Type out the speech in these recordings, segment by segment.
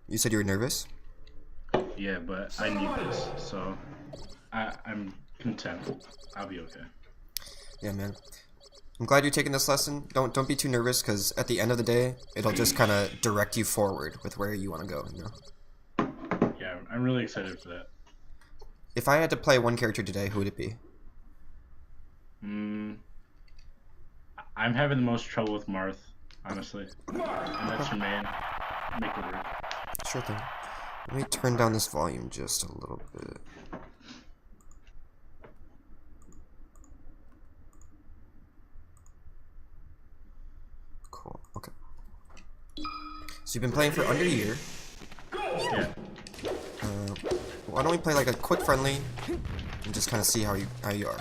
You said you were nervous? Yeah, but I need this, so I'm content. I'll be okay. Yeah, man. I'm glad you're taking this lesson. Don't be too nervous, because at the end of the day, it'll just kind of direct you forward with where you want to go, you know? Yeah, I'm really excited for that. If I had to play one character today, who would it be? I'm having the most trouble with Marth, honestly. And that's your main. Make it work. Sure thing. Let me turn down this volume just a little bit. Cool, okay. So you've been playing for under a year. Yeah. Why don't we play like a quick friendly and just kind of see how you are.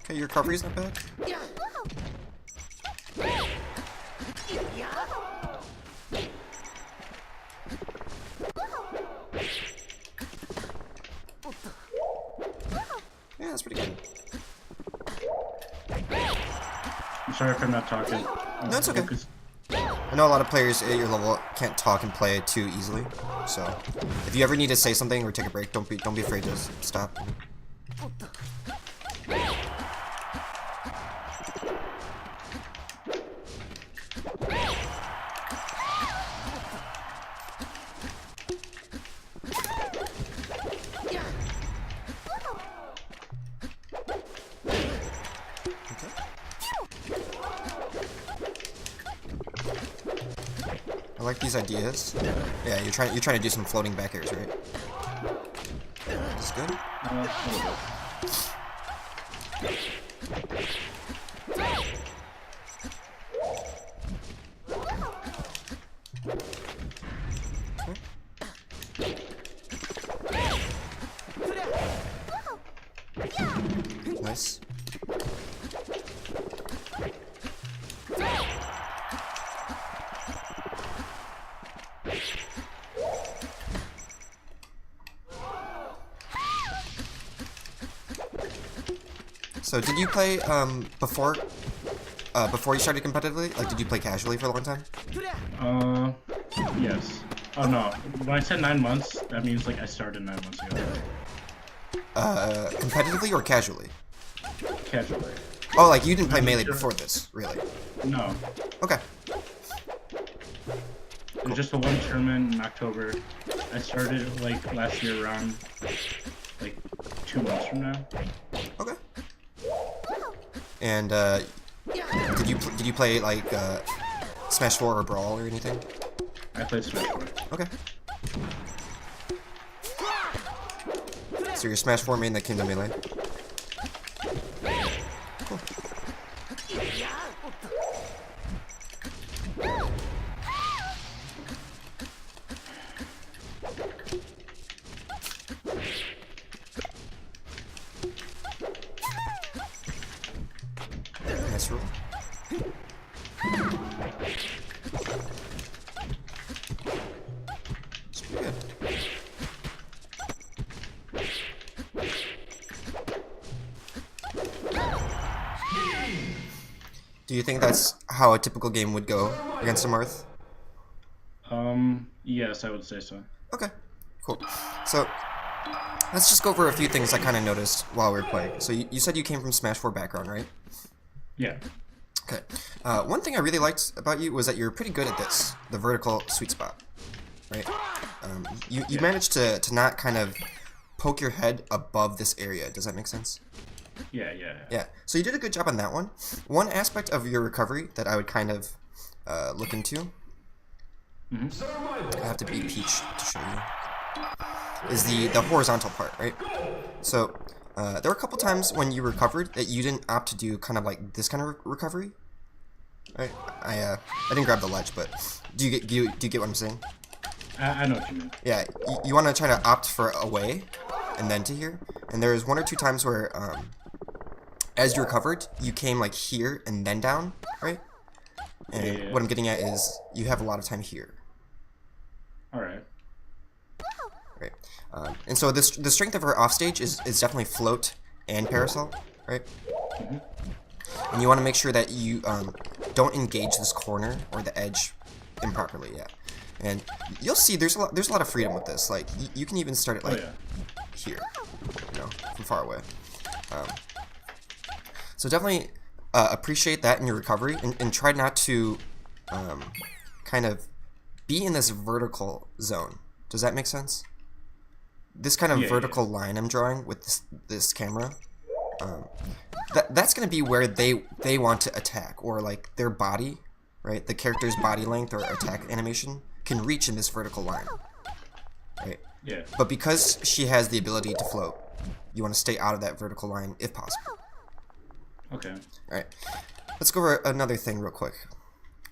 Okay, your recovery's not bad. Yeah, that's pretty good. I'm sorry if I'm not talking. No, it's okay. I know a lot of players at your level can't talk and play too easily, so if you ever need to say something or take a break, don't be afraid to stop. I like these ideas. Yeah, you're trying to do some floating back airs, right? That's good. Nice. So did you play before you started competitively? Like, did you play casually for a long time? Yes. Oh no. When I said 9 months, that means like I started 9 months ago. Competitively or casually? Casually. Oh, like you didn't play Melee before this, really? No. Okay. It was just the one tournament in October. I started like last year around like 2 months from now. Okay. And did you play like Smash 4 or Brawl or anything? I played Smash 4. Okay. So you're Smash 4 main that came to Melee? Cool. Nice rule. It's pretty good. Do you think that's how a typical game would go against a Marth? Yes, I would say so. Okay, cool. So, let's just go over a few things I kind of noticed while we were playing. So you said you came from Smash 4 background, right? Yeah. Okay. One thing I really liked about you was that you're pretty good at this, the vertical sweet spot, right? You managed to not kind of poke your head above this area. Does that make sense? Yeah. Yeah. So you did a good job on that one. One aspect of your recovery that I would kind of look into, I have to beat Peach to show you, is the horizontal part, right? So there were a couple times when you recovered that you didn't opt to do kind of like this kind of recovery. Right? I didn't grab the ledge, but do you get what I'm saying? I know what you mean. Yeah, you want to try to opt for away, and then to here. And there's 1 or 2 times where, as you recovered, you came like here and then down, right? And Yeah. what I'm getting at is you have a lot of time here. All right. Right. And so the strength of her offstage is definitely float and parasol, right? And you want to make sure that you don't engage this corner or the edge improperly. Yeah. And you'll see there's a lot of freedom with this. Like you can even start it like here, you know, from far away. So definitely appreciate that in your recovery, and try not to kind of be in this vertical zone. Does that make sense? This kind of vertical line I'm drawing with this camera, that's going to be where they want to attack, or like their body, right? The character's body length or attack animation can reach in this vertical line, right? Yeah. But because she has the ability to float, you want to stay out of that vertical line if possible. Okay. All right. Let's go over another thing real quick.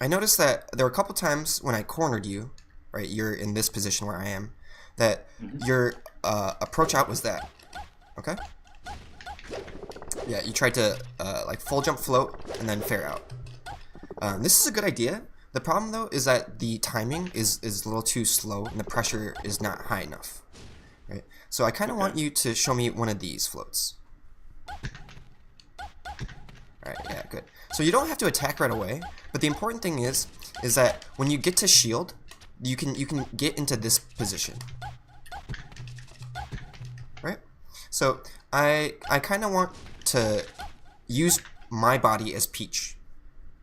I noticed that there were a couple times when I cornered you, right? You're in this position where I am, that your approach out was that. Okay? Yeah, you tried to like full jump float and then fair out. This is a good idea. The problem though is that the timing is a little too slow and the pressure is not high enough. Right? So I kind of want you to show me one of these floats. Alright, yeah, good. So you don't have to attack right away, but the important thing is that when you get to shield, you can get into this position. Right? So I kind of want to use my body as Peach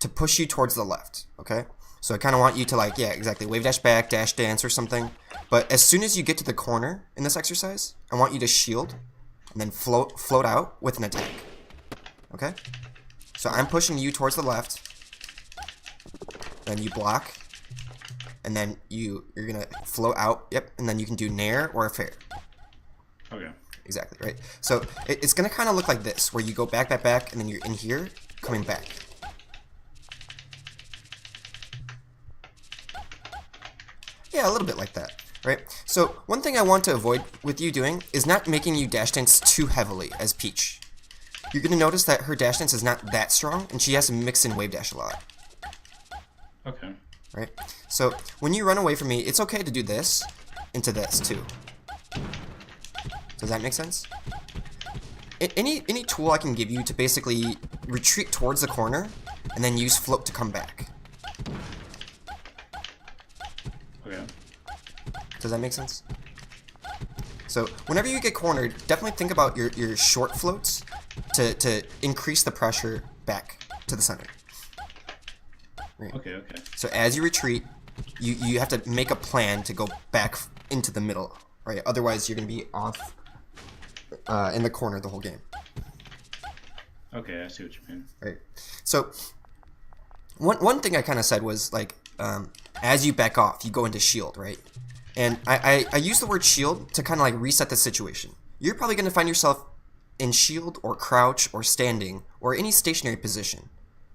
to push you towards the left, okay? So I kind of want you to, like, yeah, exactly, wave dash back, dash dance or something. But as soon as you get to the corner in this exercise, I want you to shield and then float out with an attack. Okay? So I'm pushing you towards the left, then you block, and then you're gonna float out, yep, and then you can do nair or a fair. Okay. Exactly, right? So it's gonna kind of look like this, where you go back, back, back, and then you're in here, coming back. Yeah, a little bit like that, right? So one thing I want to avoid with you doing is not making you dash dance too heavily as Peach. You're going to notice that her dash dance is not that strong, and she has to mix in wave dash a lot. Okay. Right? So when you run away from me, it's okay to do this into this too. Does that make sense? Any tool I can give you to basically retreat towards the corner and then use float to come back. Okay. Does that make sense? So whenever you get cornered, definitely think about your short floats to increase the pressure back to the center. Right. Okay. So as you retreat, you have to make a plan to go back into the middle, right? Otherwise, you're going to be off in the corner the whole game. Okay, I see what you mean. Right. So one thing I kind of said was like, as you back off, you go into shield, right? And I use the word shield to kind of like reset the situation. You're probably going to find yourself in shield or crouch or standing or any stationary position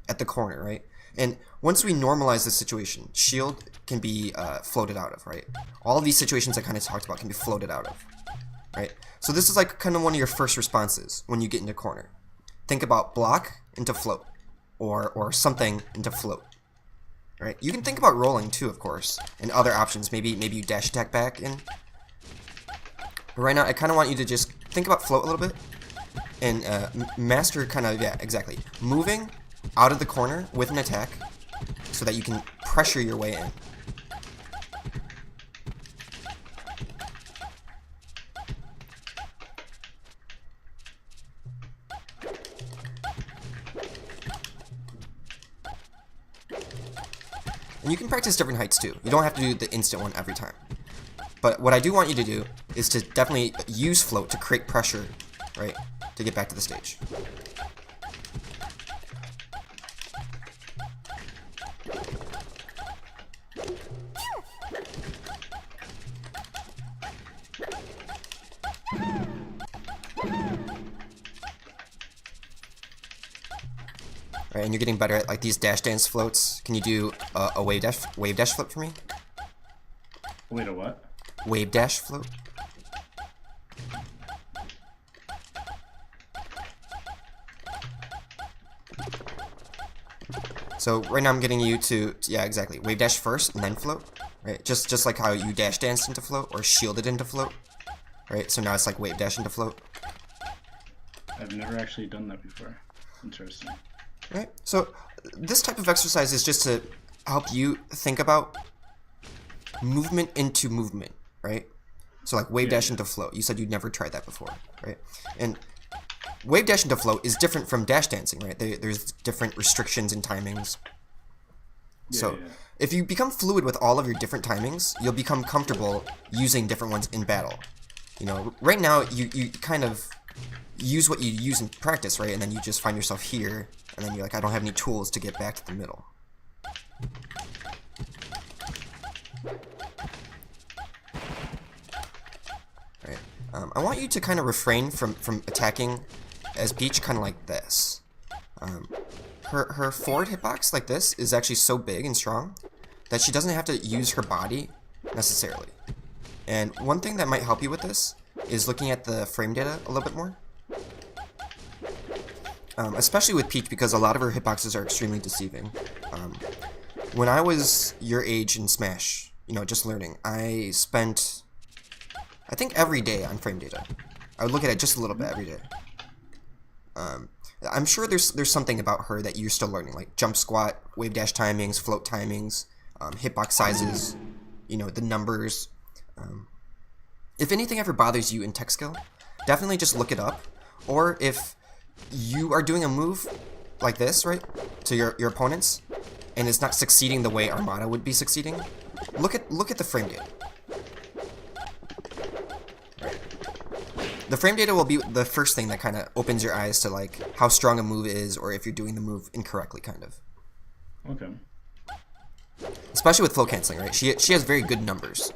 at the corner, right? And once we normalize the situation, shield can be floated out of, right? All of these situations I kind of talked about can be floated out of, right? So this is like kind of one of your first responses when you get into corner. Think about block into float or something into float, right? You can think about rolling too, of course, and other options. Maybe you dash attack back in. But right now, I kind of want you to just think about float a little bit and master kind of, yeah, exactly. Moving out of the corner with an attack so that you can pressure your way in. And you can practice different heights too. You don't have to do the instant one every time. But what I do want you to do is to definitely use float to create pressure, right, to get back to the stage. right? And you're getting better at like these dash dance floats. Can you do a wave dash flip for me? Wait, a what? Wave dash float. So right now I'm getting you to, yeah, exactly. Wave dash first and then float, right? Just like how you dash danced into float or shielded into float, right? So now it's like wave dash into float. I've never actually done that before. Interesting. Right. So this type of exercise is just to help you think about movement into movement, right? So like wave dash into float. You said you'd never tried that before, right? And wave dash into float is different from dash dancing, right? There's different restrictions and timings. So if you become fluid with all of your different timings, you'll become comfortable using different ones in battle. You know, right now you kind of use what you use in practice, right? And then you just find yourself here, and then you're like, I don't have any tools to get back to the middle. Right. I want you to kind of refrain from attacking as Peach, kind of like this. Her forward hitbox like this is actually so big and strong that she doesn't have to use her body necessarily. And one thing that might help you with this is looking at the frame data a little bit more. Especially with Peach, because a lot of her hitboxes are extremely deceiving. When I was your age in Smash, you know, just learning, I spent, I think, every day on frame data. I would look at it just a little bit every day. I'm sure there's something about her that you're still learning, like jump squat, wave dash timings, float timings, hitbox sizes, you know, the numbers. If anything ever bothers you in tech skill, definitely just look it up. Or if you are doing a move like this, right, to your opponents, and it's not succeeding the way Armada would be succeeding, look at the frame data. The frame data will be the first thing that kind of opens your eyes to like how strong a move is, or if you're doing the move incorrectly, kind of. Okay. Especially with float canceling, right? She has very good numbers,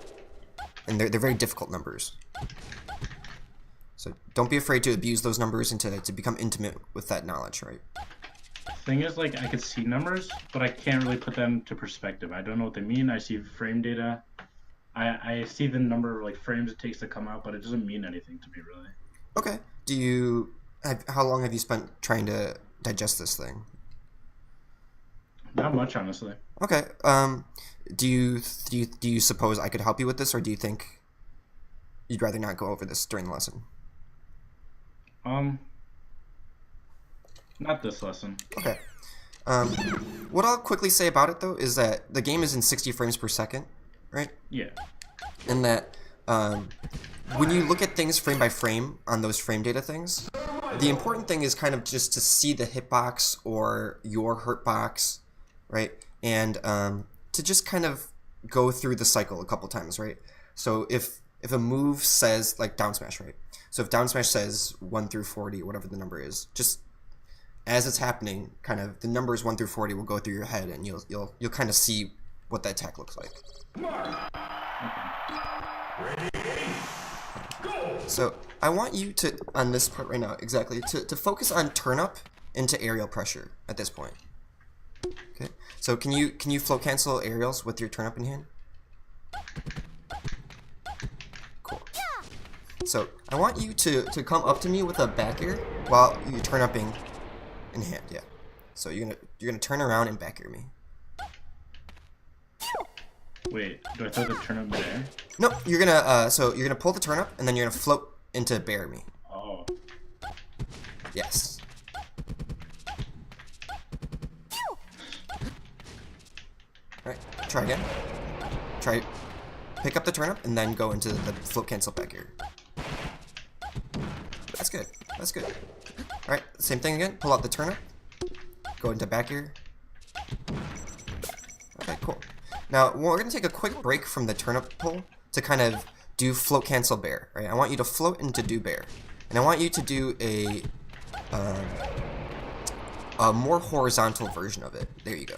and they're very difficult numbers. So don't be afraid to abuse those numbers and to become intimate with that knowledge, right? Thing is, like, I could see numbers, but I can't really put them to perspective. I don't know what they mean. I see frame data. I see the number of like frames it takes to come out, but it doesn't mean anything to me, really. Okay. How long have you spent trying to digest this thing? Not much, honestly. Okay. Do you suppose I could help you with this, or do you think you'd rather not go over this during the lesson? Not this lesson. Okay. What I'll quickly say about it, though, is that the game is in 60 frames per second, right? Yeah. And that when you look at things frame by frame on those frame data things, the important thing is kind of just to see the hitbox or your hurt box, right? And to just kind of go through the cycle a couple times, right? So if a move says, like down smash, right? So if down smash says 1 through 40, whatever the number is, just as it's happening, kind of the numbers 1 through 40 will go through your head, and you'll kind of see what that attack looks like. So I want you to, on this part right now, exactly, to focus on turn up into aerial pressure at this point. Okay. So can you float cancel aerials with your turn up in hand? Cool. So I want you to come up to me with a back air while you turn upping in hand. Yeah. So you're gonna turn around and back air me. Wait, do I throw the turnip there? No, you're gonna pull the turnip and then you're gonna float into bear me. Oh. Yes. Alright, try again. Pick up the turnip and then go into the float cancel back here. That's good. That's good. Alright, same thing again. Pull out the turnip. Go into back here. Okay, cool. Now, we're going to take a quick break from the turnip pull to kind of do float cancel bear, right? I want you to float into do bear. And I want you to do a more horizontal version of it. There you go.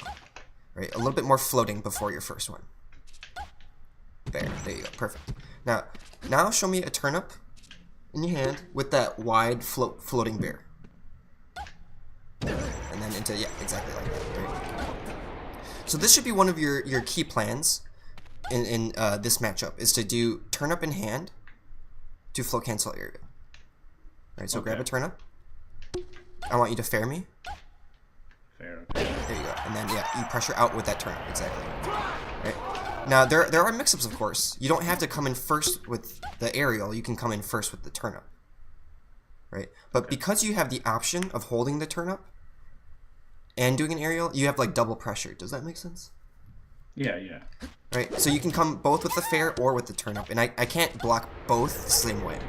Right, a little bit more floating before your first one. There you go, perfect. Now show me a turnip in your hand with that wide floating bear. And then and into, yeah, exactly like that, right? So this should be one of your key plans in this matchup, is to do turnip in hand to float cancel area. Right, so grab a turnip. I want you to fair me. Fair. There you go. And then, yeah, you pressure out with that turnip, exactly. Right? Now, there are mix-ups, of course. You don't have to come in first with the aerial. You can come in first with the turnip. Right? But because you have the option of holding the turnip and doing an aerial, you have, like, double pressure. Does that make sense? Yeah, yeah. Right? So you can come both with the fair or with the turnip. And I can't block both the same way.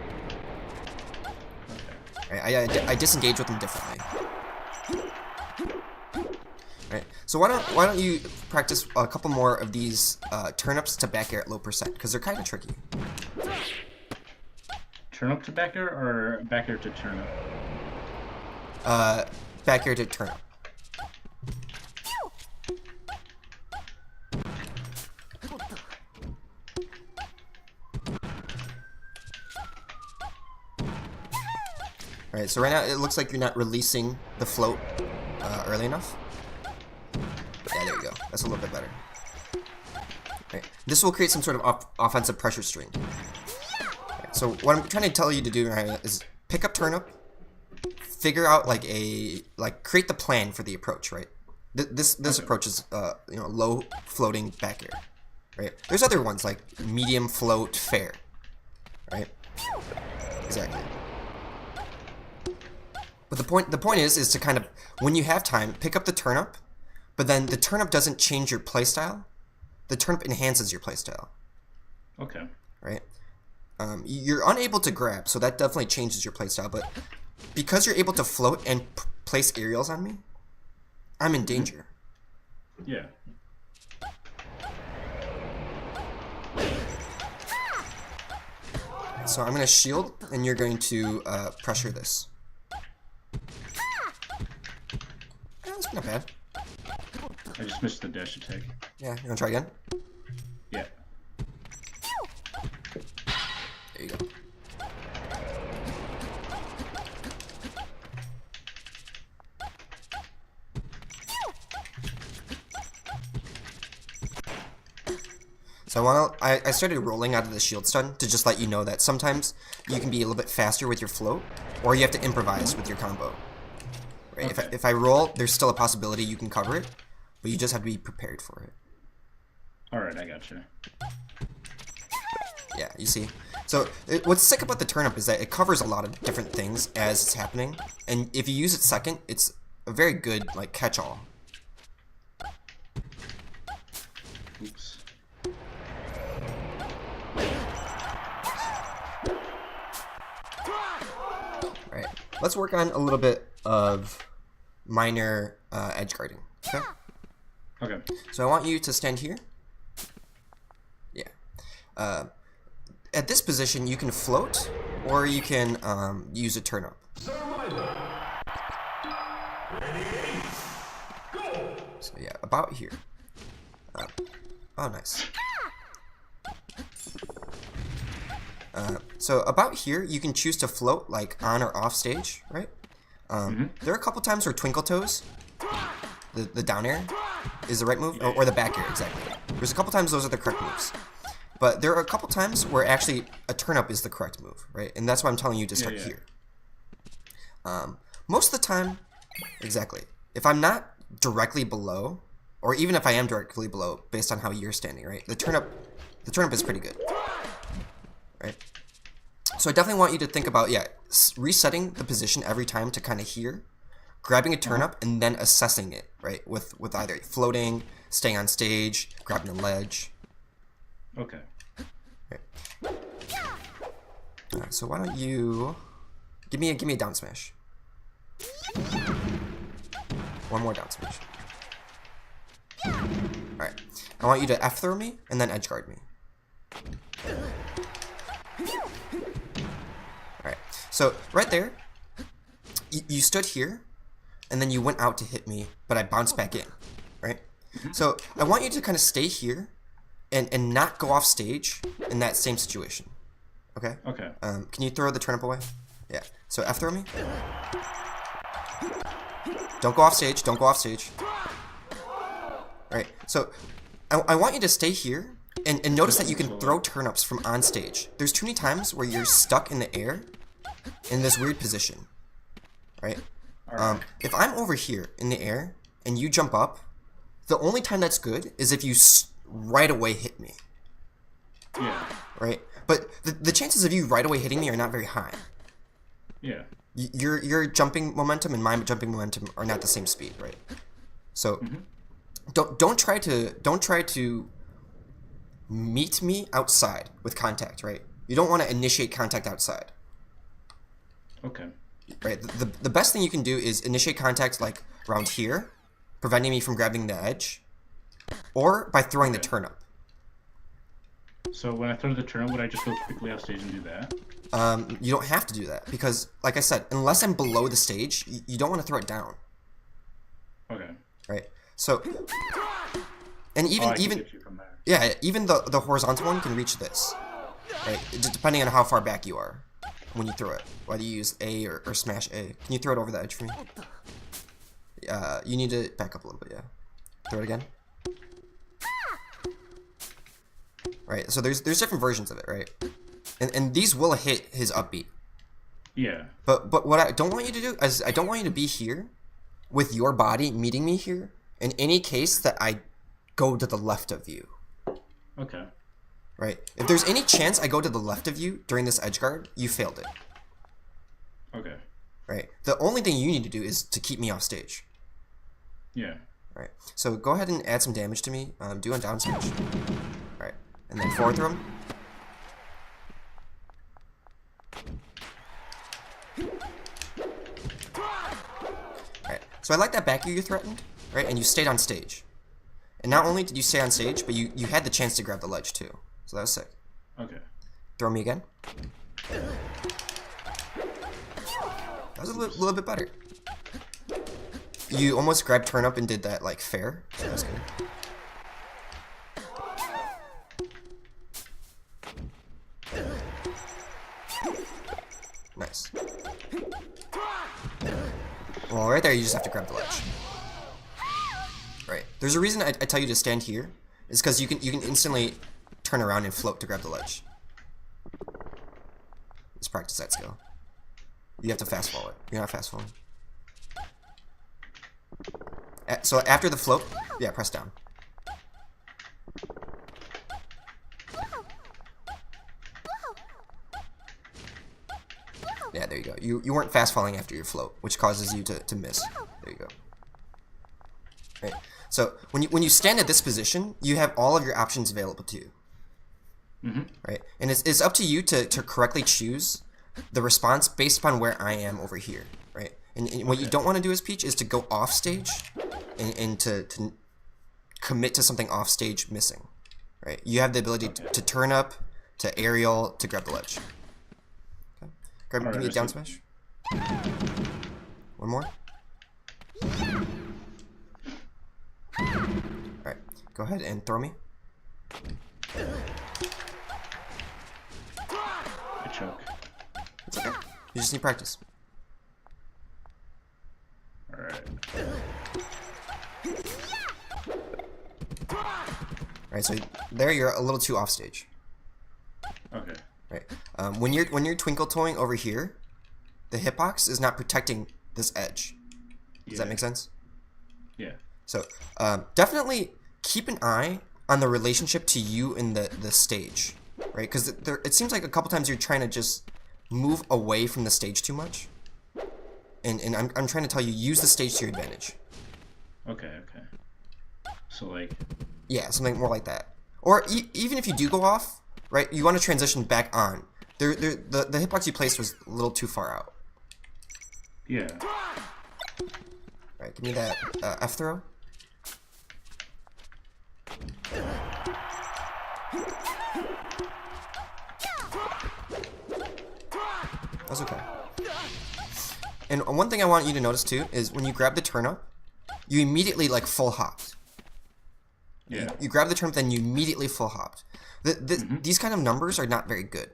Right? I disengage with them differently. Right. So why don't you practice a couple more of these turnips to back air at low percent, because they're kind of tricky. Turnip to back air or back air to turnip? Back air to turnip. Alright, so right now it looks like you're not releasing the float early enough. Yeah, there you go. That's a little bit better. Right. This will create some sort of offensive pressure string. Right. So what I'm trying to tell you to do right now is pick up turnip, figure out create the plan for the approach, right? This approach is low floating back air, right? There's other ones like medium float fair, right? Exactly. But the point is to kind of, when you have time, pick up the turnip, but then the turnip doesn't change your playstyle. The turnip enhances your playstyle. Okay. Right? You're unable to grab, so that definitely changes your playstyle, but because you're able to float and place aerials on me, I'm in danger. Yeah. So I'm going to shield, and you're going to pressure this. That's not bad. I just missed the dash attack. Yeah, you want to try again? Yeah. There you go. So I started rolling out of the shield stun to just let you know that sometimes you can be a little bit faster with your float, or you have to improvise with your combo. Right? Okay. If I roll, there's still a possibility you can cover it, but you just have to be prepared for it. Alright, I gotcha. Yeah, you see? So what's sick about the turnip is that it covers a lot of different things as it's happening, and if you use it second, it's a very good catch-all. Oops. Alright, let's work on a little bit of minor edge guarding. Okay? Okay. So I want you to stand here. Yeah. At this position, you can float, or you can use a turnip. So yeah, about here. Oh, nice. So about here, you can choose to float like on or off stage, right? There are a couple times where twinkle toes, the down air, is the right move, or the back air, exactly. There's a couple times those are the correct moves. But there are a couple times where actually a turnip is the correct move, right? And that's why I'm telling you to start here. Most of the time, exactly. If I'm not directly below, or even if I am directly below, based on how you're standing, right? The turnip is pretty good, right? So I definitely want you to think about, resetting the position every time to kind of here, grabbing a turnip, and then assessing it, right? With either floating, staying on stage, grabbing a ledge. Okay. Right. Alright, so why don't you give me a down smash. One more down smash. Alright. I want you to F throw me and then edge guard me. Alright. So right there, you stood here and then you went out to hit me, but I bounced back in. Right? So I want you to kind of stay here and not go off stage in that same situation. Okay? Okay. Can you throw the turnip away? Yeah. So F throw me. Don't go off stage. Don't go off stage. Alright, so I want you to stay here and notice that you can throw turnips from on stage. There's too many times where you're stuck in the air in this weird position. Right? If I'm over here in the air and you jump up, the only time that's good is if you right away hit me. Yeah. Right? But the chances of you right away hitting me are not very high. Yeah. Your jumping momentum and my jumping momentum are not the same speed, right? So don't try to meet me outside with contact, right? You don't want to initiate contact outside. Okay. Right. The best thing you can do is initiate contact like around here, preventing me from grabbing the edge, or by throwing the turnip. So when I throw the turnip, would I just go quickly off stage and do that? You don't have to do that because, like I said, unless I'm below the stage, you don't want to throw it down. Okay. Right. So, and I can get you from there. yeah, even the horizontal one can reach this. Right. Just depending on how far back you are when you throw it, whether you use A or smash A. Can you throw it over the edge for me? You need to back up a little bit. Yeah. Throw it again. Right, so there's different versions of it, right? And these will hit his upbeat. Yeah. But what I don't want you to do is I don't want you to be here with your body meeting me here in any case that I go to the left of you. Okay. Right? If there's any chance I go to the left of you during this edge guard, you failed it. Okay. Right? The only thing you need to do is to keep me off stage. Yeah. Right. So go ahead and add some damage to me. Do a down smash. Alright. And then forward throw him. Alright. So I like that back you threatened, right? And you stayed on stage. And not only did you stay on stage, but you had the chance to grab the ledge too. So that was sick. Okay. Throw me again. That was a little bit better. You almost grabbed turn up and did that like fair. So that's good. Nice. Well, right there you just have to grab the ledge. Right. There's a reason I tell you to stand here. Is because you can instantly turn around and float to grab the ledge. Let's practice that skill. You have to fast forward. You're not fast forward. So after the float, yeah, press down. Yeah, there you go. You weren't fast falling after your float, which causes you to miss. There you go. Right. So when you stand at this position, you have all of your options available to you. Right, and it's up to you to correctly choose the response based upon where I am over here. Right, and what you don't want to do as Peach is to go off stage and to commit to something off stage missing. Right, you have the ability to turn up, to aerial, to grab the ledge. Okay. Give me a down smash. One more. Alright, go ahead and throw me. I choke. It's okay. You just need practice. Alright. Alright, so there you're a little too off stage. Okay. Right. When you're twinkle toeing over here, the hitbox is not protecting this edge. Does that make sense? Yeah. So definitely keep an eye on the relationship to you in the stage, right? Because it seems like a couple times you're trying to just move away from the stage too much. And I'm trying to tell you, use the stage to your advantage. Okay. Okay. So like. Yeah, something more like that. Or even if you do go off, right? You want to transition back on. The hitbox you placed was a little too far out. Yeah. Right, give me that F throw. That's okay. And one thing I want you to notice too is when you grab the turnip, you immediately like full hopped. Yeah. You grab the turnip, then you immediately full hopped. These kind of numbers are not very good.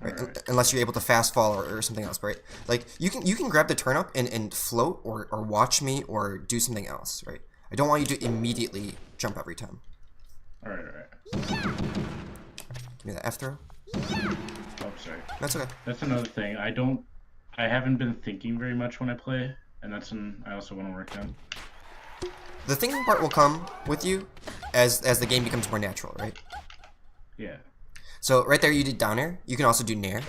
right? Alright. Unless you're able to fast fall or something else, right? Like you can grab the turnip and float or watch me or do something else, right? I don't want you to immediately jump every time. Alright, alright. Give me that F throw. Oh, sorry. That's okay. That's another thing. I haven't been thinking very much when I play, and that's I also want to work on. The thinking part will come with you as the game becomes more natural, right? Yeah. So right there you did down air. You can also do nair.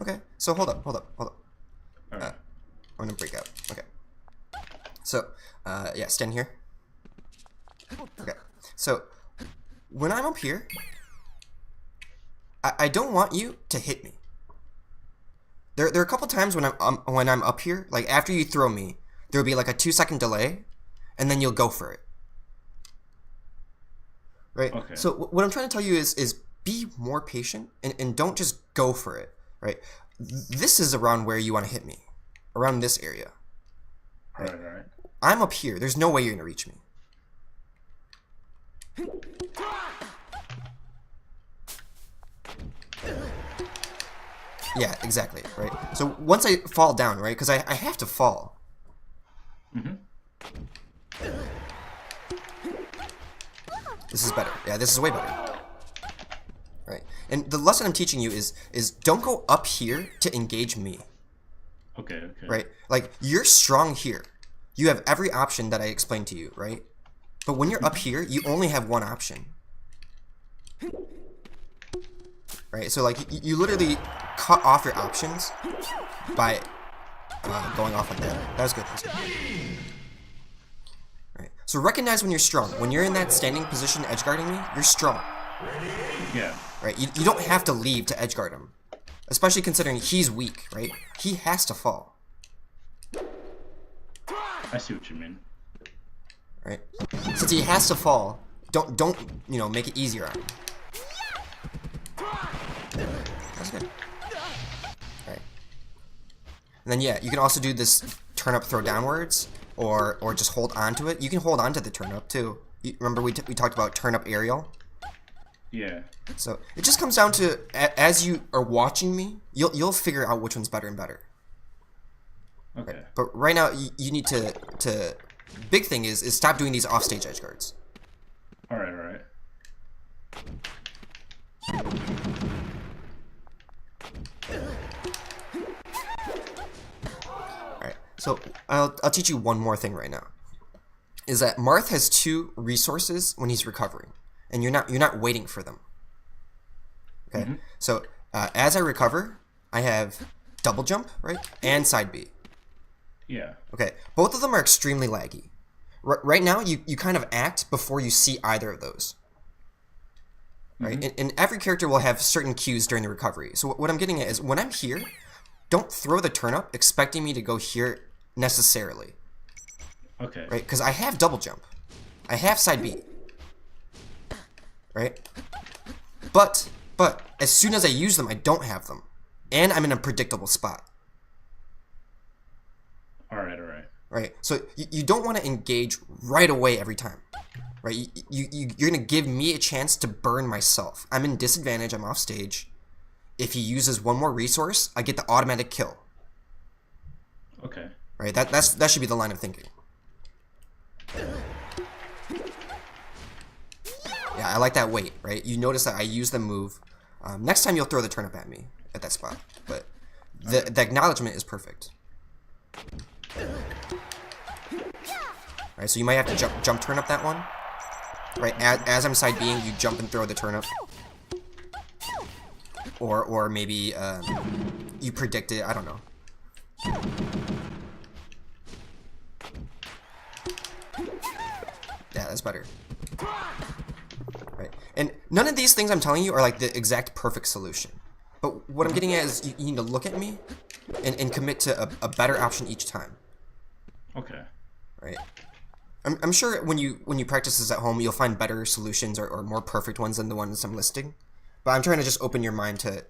Okay, so hold up. Alright. I'm gonna break out. Okay. So, yeah, stand here. Okay. So, when I'm up here, I don't want you to hit me. There are a couple times when I'm up here, like after you throw me, there'll be like a 2-second delay, and then you'll go for it. Right? Okay. So what I'm trying to tell you is be more patient and don't just go for it. Right? This is around where you want to hit me, around this area. Alright, alright. I'm up here. There's no way you're gonna reach me. Yeah, exactly, right? So once I fall down, right, because I have to fall. Mm-hmm. This is better. Yeah, this is way better. Right? And the lesson I'm teaching you is don't go up here to engage me. Okay, okay. Right? Like, you're strong here. You have every option that I explained to you, right? But when you're up here, you only have one option. Right? So, like, you literally cut off your options by going off like that. That was good. Right? So recognize when you're strong. When you're in that standing position edge guarding me, you're strong. Yeah. Right? You don't have to leave to edge guard him. Especially considering he's weak, right? He has to fall. I see what you mean. Right? Since he has to fall, don't make it easier on him. That's good. Right. And then yeah, you can also do this turn up throw downwards or just hold on to it. You can hold on to the turn up too. Remember we talked about turn up aerial? Yeah. So it just comes down to as you are watching me, you'll figure out which one's better and better. Okay. Right? But right now you need to big thing is stop doing these offstage edge guards. Alright, alright. Alright. So I'll teach you one more thing right now. Is that Marth has 2 resources when he's recovering, and you're not waiting for them. Okay. Mm-hmm. So as I recover, I have double jump, right, and side B. Yeah. Okay. Both of them are extremely laggy. Right now, you kind of act before you see either of those. Right? Mm-hmm. And every character will have certain cues during the recovery. So what I'm getting at is when I'm here, don't throw the turn up expecting me to go here necessarily. Okay. Right? Because I have double jump. I have side B. Right? But as soon as I use them, I don't have them. And I'm in a predictable spot. Alright, alright. Right? So you don't want to engage right away every time. Right? You're going to give me a chance to burn myself. I'm in disadvantage. I'm off stage. If he uses one more resource, I get the automatic kill. Okay. Right? That should be the line of thinking. Yeah, I like that wait, right? You notice that I use the move. Next time you'll throw the turnip at me at that spot. But the acknowledgement is perfect. Right, so you might have to jump turn up that one. Right, as I'm side B'ing, you jump and throw the turnip. Or maybe you predict it, I don't know. Yeah, that's better. Right. And none of these things I'm telling you are like the exact perfect solution. But what I'm getting at is you need to look at me and commit to a better option each time. Okay. Right. I'm sure when you practice this at home, you'll find better solutions or more perfect ones than the ones I'm listing. But I'm trying to just open your mind to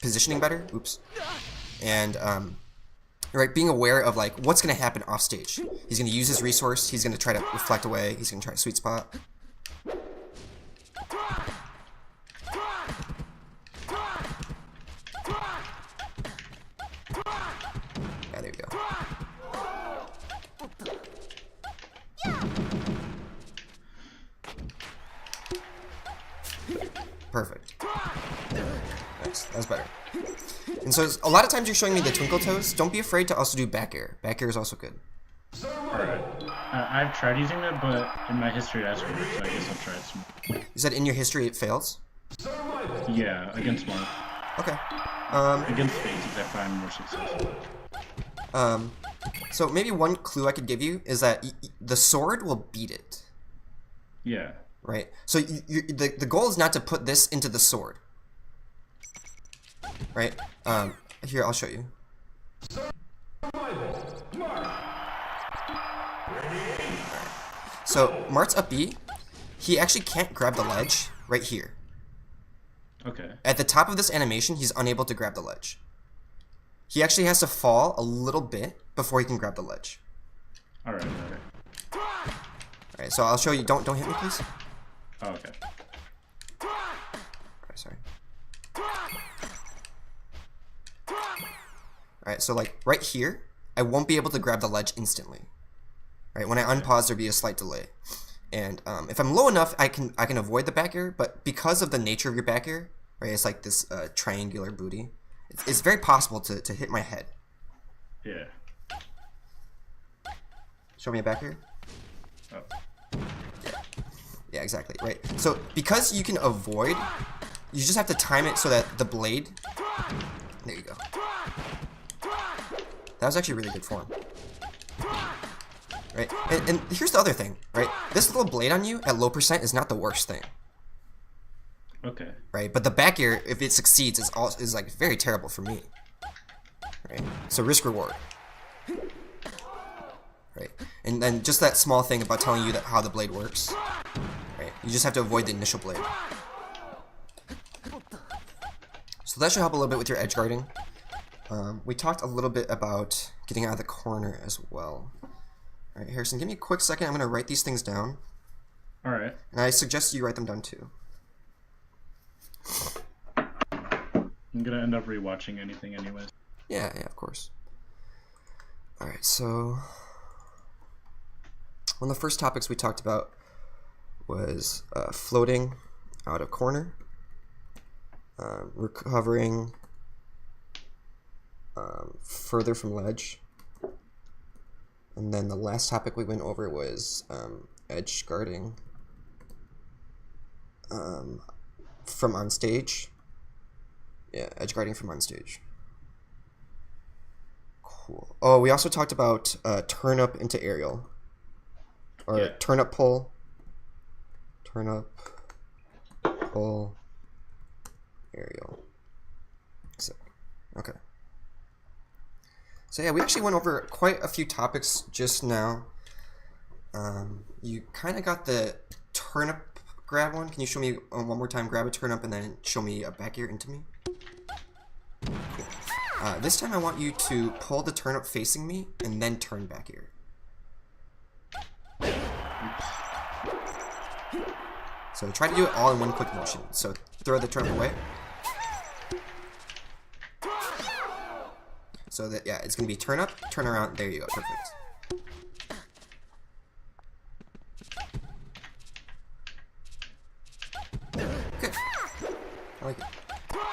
positioning better. Oops. And right, being aware of like what's going to happen off stage. He's going to use his resource. He's going to try to reflect away. He's going to try a sweet spot. Perfect. Nice. That's better. And so a lot of times you're showing me the twinkle toes. Don't be afraid to also do back air. Back air is also good. Alright. I've tried using it, but in my history it has worked, so I guess I'll try it some more. You said in your history it fails? Yeah, against Marth. Okay. Against Faces, I find more successful. So maybe one clue I could give you is that the sword will beat it. Yeah. Right? So the goal is not to put this into the sword. Right? Here, I'll show you. So, Mart's up B, he actually can't grab the ledge right here. Okay. At the top of this animation, he's unable to grab the ledge. He actually has to fall a little bit before he can grab the ledge. Alright. Alright, so I'll show you. Don't hit me, please. Oh, okay. Alright, sorry. Alright, so like right here, I won't be able to grab the ledge instantly. Right, when I unpause, there'll be a slight delay. And if I'm low enough, I can avoid the back air, but because of the nature of your back air, right, it's like this triangular booty, it's very possible to hit my head. Yeah. Show me a back air. Oh. Yeah, exactly, right. So because you can avoid, you just have to time it so that the blade, there you go. That was actually really good form. Right, and here's the other thing, right? This little blade on you at low percent is not the worst thing. Okay. Right, but the back air, if it succeeds, is like very terrible for me. Right, so risk reward. Right, and then just that small thing about telling you how the blade works. Right, you just have to avoid the initial blade. So that should help a little bit with your edge guarding. We talked a little bit about getting out of the corner as well. Alright, Harrison, give me a quick second. I'm going to write these things down. Alright. And I suggest you write them down too. I'm going to end up rewatching anything anyways. Yeah, of course. Alright, so one of the first topics we talked about was floating out of corner, recovering further from ledge. And then the last topic we went over was edge guarding from Onstage. Yeah, edge guarding from Onstage. Cool. Oh, we also talked about turn up into aerial. Or yeah. Turn up pull. Turn up pull aerial. So, okay. So yeah, we actually went over quite a few topics just now. You kind of got the turnip grab one. Can you show me one more time? Grab a turnip and then show me a back ear into me. Cool. This time I want you to pull the turnip facing me and then turn back ear. So try to do it all in one quick motion. So throw the turnip away. So that, yeah, it's going to be turn up, turn around. There you go. Perfect. Good. I like it.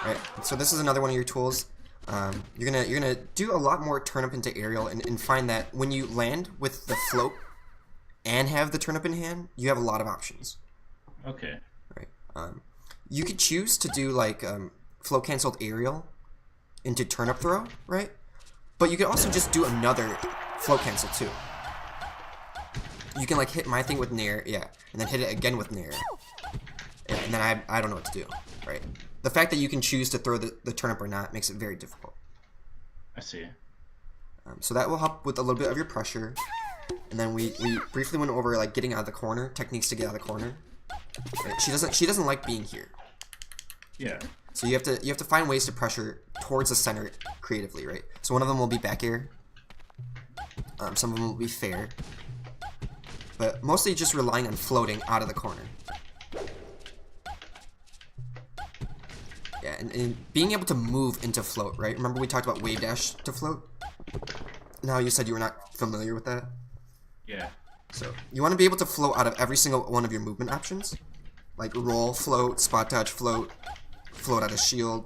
Alright, so this is another one of your tools. You're gonna do a lot more turn up into aerial and find that when you land with the float and have the turn up in hand, you have a lot of options. Okay. Right. You could choose to do like float canceled aerial into turn up throw, right? But you can also just do another float cancel too. You can like hit my thing with nair, yeah, and then hit it again with nair. And then I don't know what to do, right? The fact that you can choose to throw the turnip or not makes it very difficult. I see. So that will help with a little bit of your pressure. And then we briefly went over like getting out of the corner, techniques to get out of the corner. Right? She doesn't like being here. Yeah. So you have to find ways to pressure towards the center creatively, right? So one of them will be back air. Some of them will be fair. But mostly just relying on floating out of the corner. Yeah, and being able to move into float, right? Remember we talked about wave dash to float? Now you said you were not familiar with that? Yeah. So you want to be able to float out of every single one of your movement options. like roll, float, spot dodge, float, float out of shield.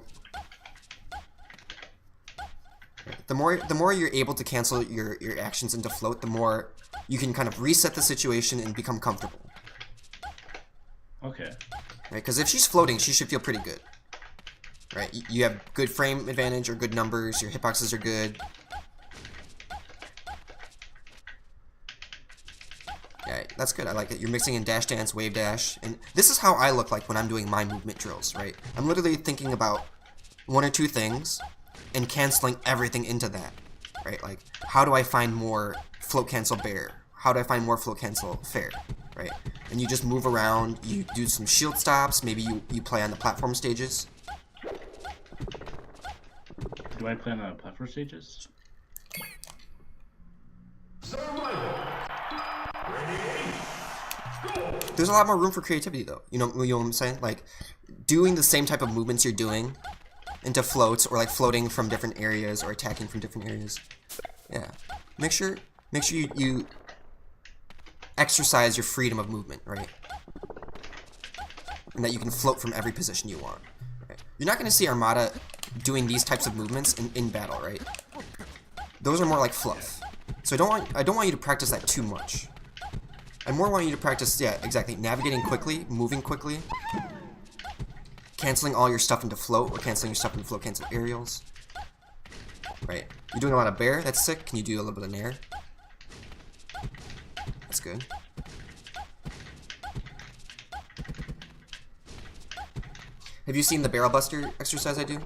The more you're able to cancel your actions into float, the more you can kind of reset the situation and become comfortable. Okay. Right? Because if she's floating, she should feel pretty good. Right? You have good frame advantage or good numbers. Your hitboxes are good. Yeah, that's good. I like it. You're mixing in dash dance, wave dash, and this is how I look like when I'm doing my movement drills. Right? I'm literally thinking about one or two things and canceling everything into that. Right? Like, how do I find more float cancel bear? How do I find more float cancel fair? Right? And you just move around, you do some shield stops, maybe you play on the platform stages. Do I play on the platform stages? There's a lot more room for creativity though. You know what I'm saying? Like, doing the same type of movements you're doing into floats, or like floating from different areas or attacking from different areas. Yeah. Make sure you exercise your freedom of movement, right? And that you can float from every position you want. Right? You're not going to see Armada doing these types of movements in battle, right? Those are more like fluff. So I don't want you to practice that too much. I more want you to practice, yeah, exactly, navigating quickly, moving quickly, canceling all your stuff into float, or canceling your stuff into float cancel aerials. Right. You're doing a lot of bear, that's sick. Can you do a little bit of nair? That's good. Have you seen the barrel buster exercise I do?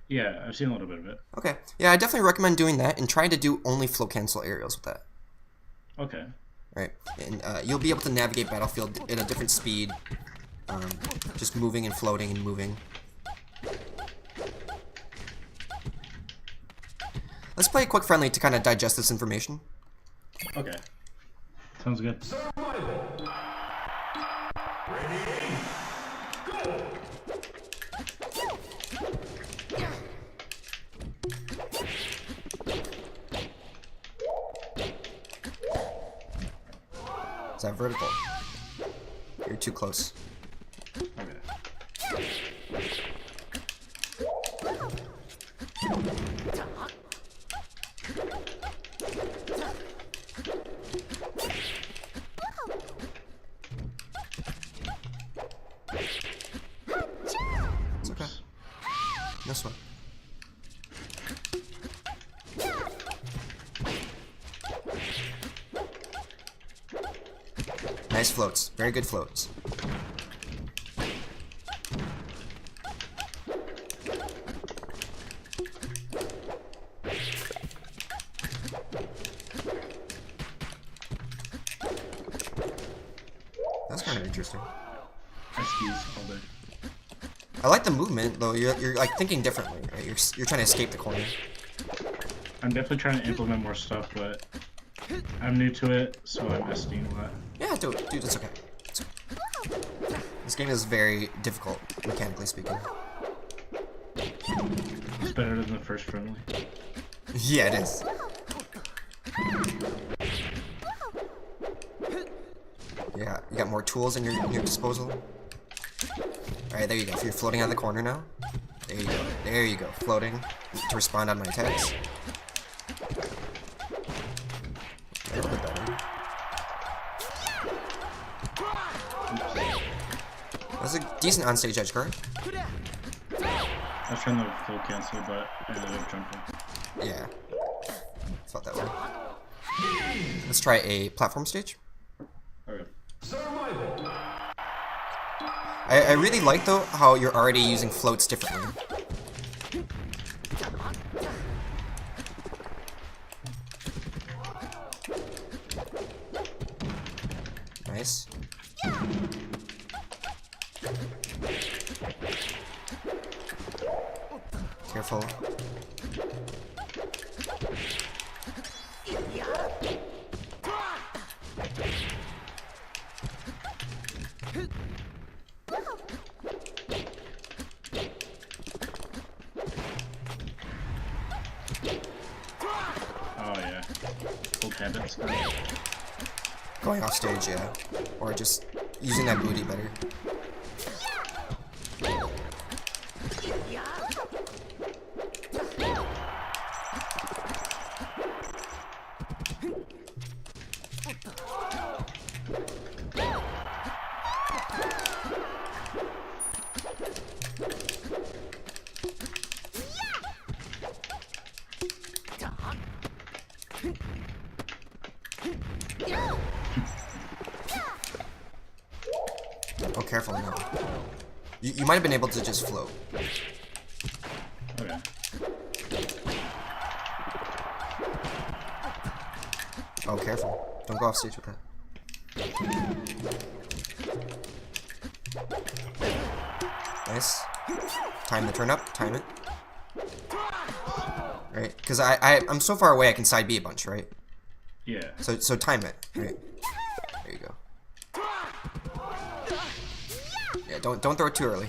Yeah, I've seen a little bit of it. Okay. Yeah, I definitely recommend doing that and trying to do only float cancel aerials with that. Okay. Right. And you'll be able to navigate battlefield at a different speed. Just moving and floating and moving. Let's play a quick friendly to kind of digest this information. Okay. Sounds good. Is that vertical? You're too close. Okay. It's okay. No sweat. Nice floats. Very good floats. That's kind of interesting. I skis all day. I like the movement though. You're like thinking differently, right? You're trying to escape the corner. I'm definitely trying to implement more stuff, but I'm new to it, so I'm messing a lot. Yeah, dude, it's okay. It's okay. This game is very difficult, mechanically speaking. It's better than the first friendly. Yeah, it is. Yeah, you got more tools in your disposal. Alright, there you go. So you're floating on the corner now. There you go. There you go. Floating to respond on my attacks. A little bit better. That's a decent onstage edge guard. I was trying to full cancel, but I ended up jumping. Yeah. Felt that way. Let's try a platform stage. Okay. I really like though how you're already using floats differently. Nice. Careful. Oh yeah. Old habits. Going off stage, yeah. Or just using that booty better. Oh, careful now. You might have been able to just float. Okay. Oh, careful. Don't go off stage with that. Nice. Time the turn up. Time it. Right? Because I'm so far away I can side B a bunch, right? Yeah. So time it. Right? There you go. Yeah, don't throw it too early.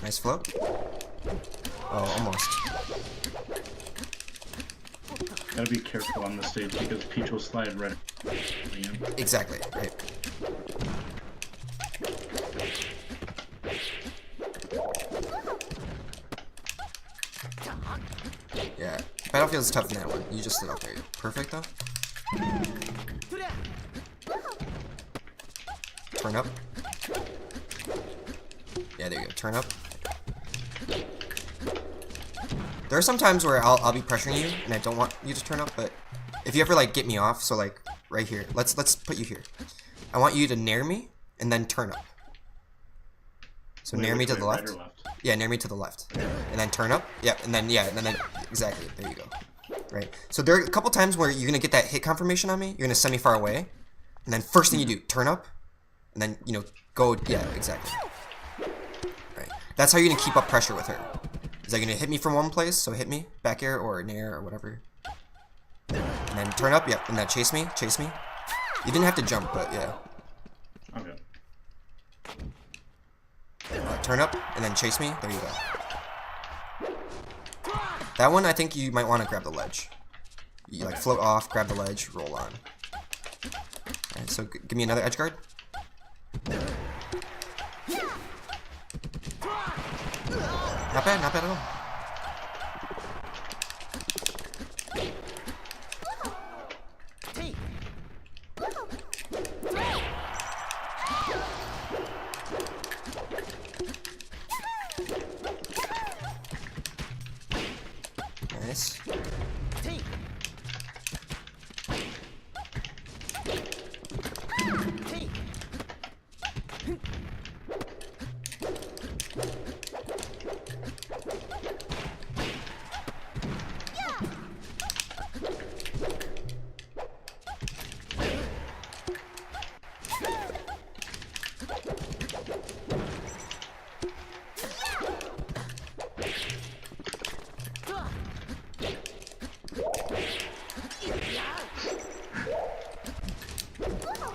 Nice float. Oh, almost. Gotta be careful on this stage because Peach will slide right in. Exactly, right. Yeah, Battlefield's tough in that one. You just stood up there. Perfect though. Turn up. Yeah, there you go. Turn up. There are some times where I'll be pressuring you and I don't want you to turn up, but if you ever like get me off, so like right here, let's put you here. I want you to nair me and then turn up. So nair me to the left. Right or left? Yeah, nair me to the left. And then turn up. Yep, and then exactly. There you go. Right. So there are a couple times where you're gonna get that hit confirmation on me. You're gonna send me far away, and then first thing you do, turn up, and then go. Yeah, exactly. Right. That's how you're gonna keep up pressure with her. Is that gonna hit me from one place? So hit me, back air or nair or whatever. And then turn up. Yep. And then chase me. You didn't have to jump, but yeah. Okay. Turn up and then chase me. There you go. That one, I think you might want to grab the ledge. You like float off, grab the ledge, roll on. Alright, so give me another edge guard. Not bad at all. Nice.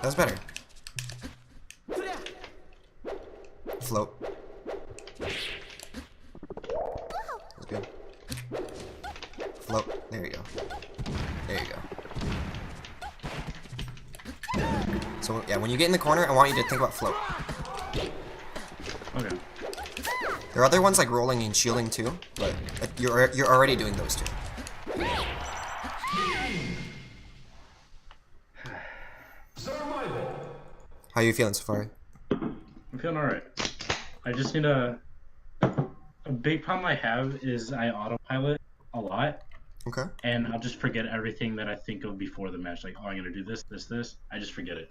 That was better. Float. That's good. Float. There you go. There you go. So yeah, when you get in the corner, I want you to think about float. Okay. There are other ones like rolling and shielding too, but you're already doing those two. How are you feeling so far? I'm feeling alright. I just need a big problem I have is I autopilot a lot. Okay. And I'll just forget everything that I think of before the match. Like, oh, I'm gonna do this. I just forget it.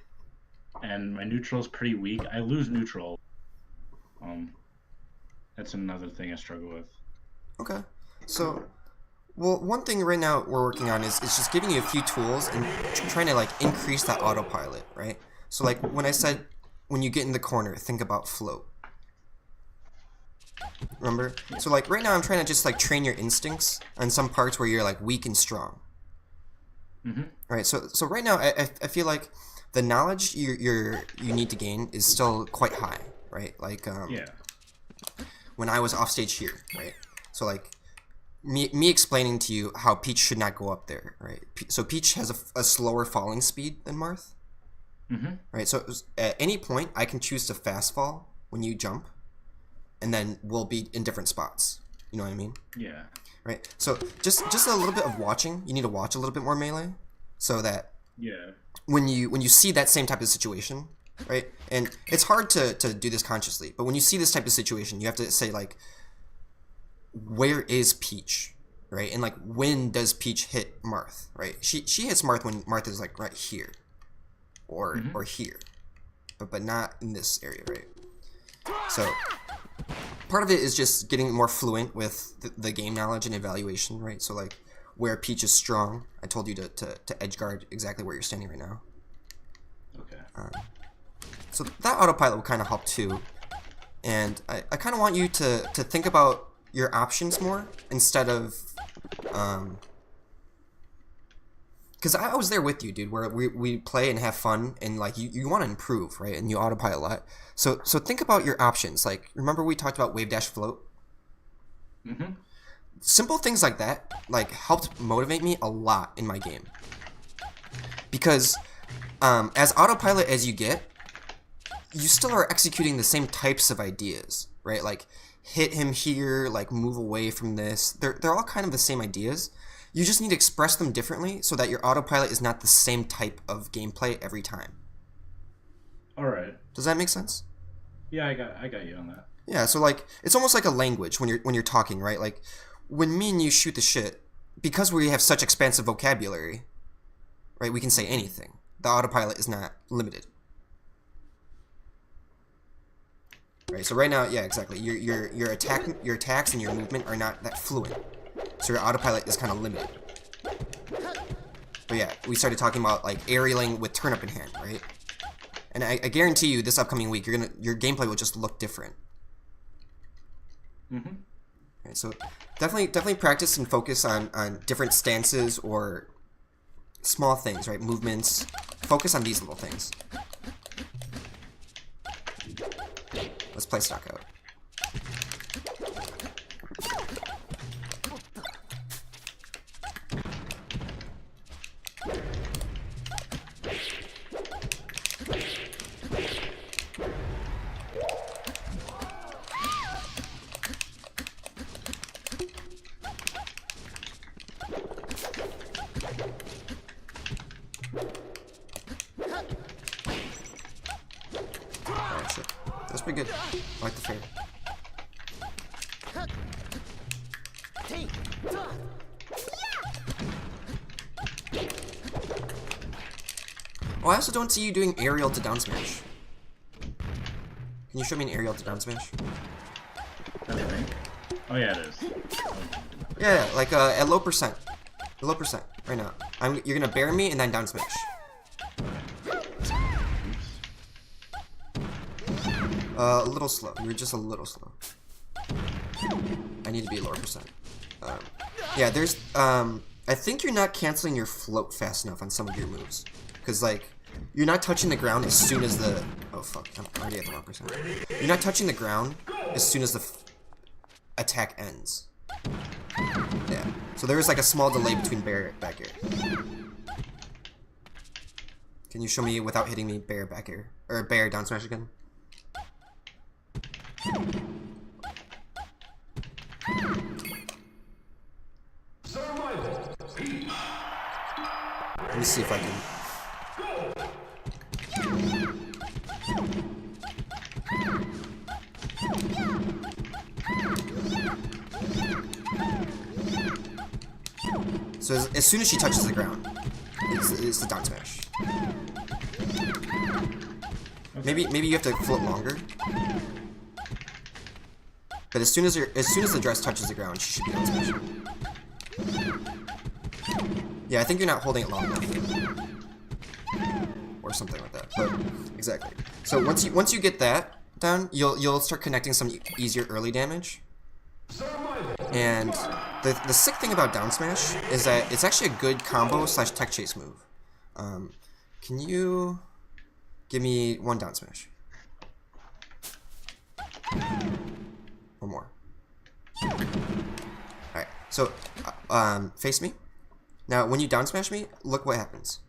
And my neutral's pretty weak. I lose neutral. That's another thing I struggle with. Okay. So, well, one thing right now we're working on is just giving you a few tools and trying to like increase that autopilot, right? So like when I said when you get in the corner, think about float. Remember? So like right now I'm trying to just like train your instincts on some parts where you're like weak and strong. Mm-hmm. Right? So right now I feel like the knowledge you need to gain is still quite high, right? Like Yeah. when I was off stage here, right? So like me explaining to you how Peach should not go up there, right? So Peach has a slower falling speed than Marth, right? So at any point I can choose to fast fall when you jump, and then we'll be in different spots. You know what I mean? Yeah. Right. So just a little bit of watching. You need to watch a little bit more Melee, so that when you see that same type of situation, right? And it's hard to do this consciously, but when you see this type of situation, you have to say like, where is Peach, right? And like, when does Peach hit Marth, right? She hits Marth when Marth is like right here, or here, but not in this area, right? So part of it is just getting more fluent with the game knowledge and evaluation, right? So like, where Peach is strong, I told you to edge guard exactly where you're standing right now. Okay. So that autopilot will kind of help too, and I kind of want you to think about your options more instead of, because I was there with you, dude, where we play and have fun, and like you want to improve, right? And you autopilot a lot. So think about your options. Like, remember we talked about wave dash float? Simple things like that like helped motivate me a lot in my game, because as autopilot as you get, you still are executing the same types of ideas, right? Like, hit him here, like move away from this. They're all kind of the same ideas. You just need to express them differently so that your autopilot is not the same type of gameplay every time. All right. Does that make sense? Yeah, I got you on that. Yeah, so like, it's almost like a language when you're talking, right? Like, when me and you shoot the shit, because we have such expansive vocabulary, right? We can say anything. The autopilot is not limited. Right, so right now, yeah, exactly. Your attacks and your movement are not that fluent, so your autopilot is kind of limited. But yeah, we started talking about like aerialing with turnip in hand, right? And I guarantee you, this upcoming week, your gameplay will just look different. Right, so definitely practice and focus on different stances or small things, right? Movements. Focus on these little things. Let's play stock out. That's pretty good. I like the fair. Oh, I also don't see you doing aerial to down smash. Can you show me an aerial to down smash? Oh yeah, it is. Yeah, like at low percent. Low percent, right now. You're gonna bear me and then down smash. A little slow. You're just a little slow. I need to be lower percent. Yeah, there's I think you're not canceling your float fast enough on some of your moves, because like you're not touching the ground as soon as the I'm already at the 1%. You're not touching the ground as soon as the attack ends. Yeah. So there is like a small delay between back air. Can you show me without hitting me back air or bear down smash again? Let me see if I can. So as soon as she touches the ground, it's the down smash. Maybe you have to float longer. But as soon as the dress touches the ground, she should be down smash. Yeah, I think you're not holding it long enough, or something like that. But exactly. So once you get that down, you'll start connecting some easier early damage. And the sick thing about down smash is that it's actually a good combo / tech chase move. Can you Give me one down smash. One more. Alright, so, face me. Now, when you down smash me, look what happens.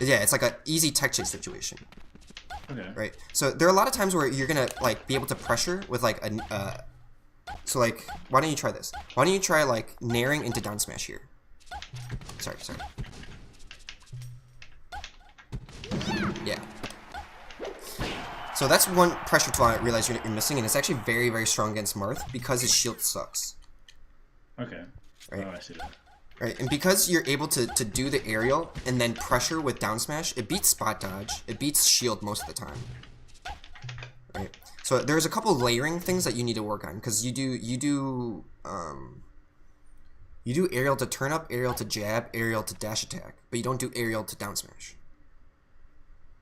Yeah, it's like an easy tech chase situation. Okay. Right? So, there are a lot of times where you're gonna, like, be able to pressure with, like, so, like, why don't you try this? Why don't you try, like, naring into down smash here? Sorry. Yeah. So that's one pressure tool I realize you're missing, and it's actually very, very strong against Marth because his shield sucks. Okay. Right. Oh, I see that. Right, and because you're able to do the aerial and then pressure with down smash, it beats spot dodge, it beats shield most of the time. Right. So there's a couple layering things that you need to work on, because you do aerial to turn up, aerial to jab, aerial to dash attack, but you don't do aerial to down smash.